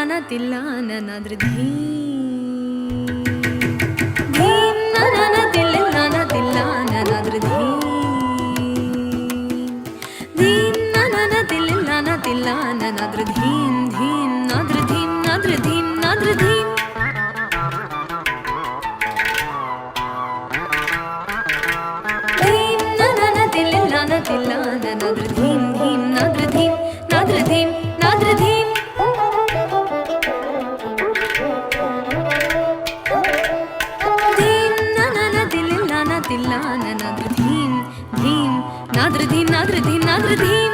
nana tillana nadridhi dhim nana tillana tillana nadridhi dhim nana tillana tillana nadridhim dhim nadridhim nadridhim nadridhim dhim nana tillana tillana nadridhim dhim nadridhim nadridhim nadridhim dhim nana tillana tillana nadridhim dhim nadridhim nadridhim nadridhim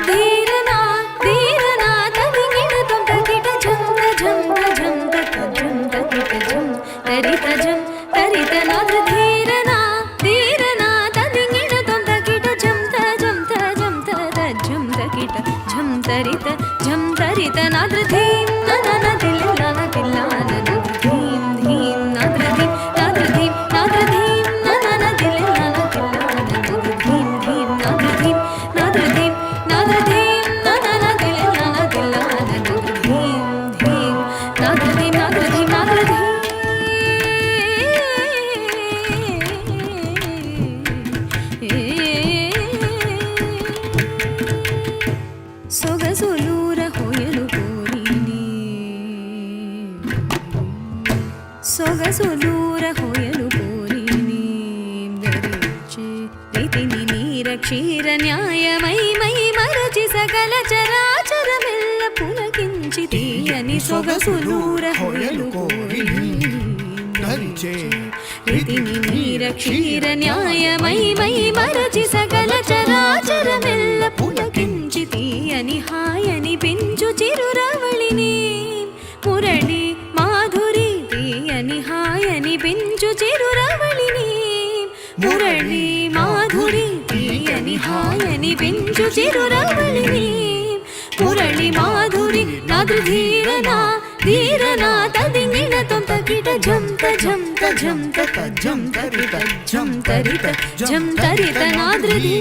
ధీరనా ధీరనా తదిగిన తొంతకిట జంత జంత జంత జంత కిట జం తరిత జం తరిత నాద్ర ధీరనా ధీరనా తదిగిన తొంతకిట జంత జంత జంత జంత కిట జం తరిత నాద్ర ధీం నన తిల్లన తిల్లన ధీం ధీం నాద్ర ధీం నాద్ర ధీం నాద్ర ధీం నన తిల్లన తిల్లన ధీం ధీం నాద్ర ధీం నాద్ర ధీం నాద్ర ధీం నన తిల్లన తిల్లన ధీం ధీం నాద్ర ధీం నాద్ర ధీం నాద్ర ధీం సొగసులూర హొయలు కోరిని సొగసులూర హొయలు కోరిని ధరించే రీతిని నీర క్షీర న్యాయమై my మరచి సకల చరాచరమెల్ల పులకించి తీయని సొగసులూర హొయలు కోరిని ధరించే రీతిని నీర క్షీర న్యాయమై మై మరచి సకల చరాచరమెల్ల పులకించి తీయని హాయని పెంచు చిరురవళిని మురళి మాధురి తీయని హాయని పెంచు చిరురవళిని మురళి మాధురి తీయని హాయని పెంచు చిరురవళిని మురళి మాధురి నాద్రధీరనా ధీరనా తదింగిన తొంతకిట జంత జంత జంత జం తరిత జం తరిత జం తరిత నాద్రధీ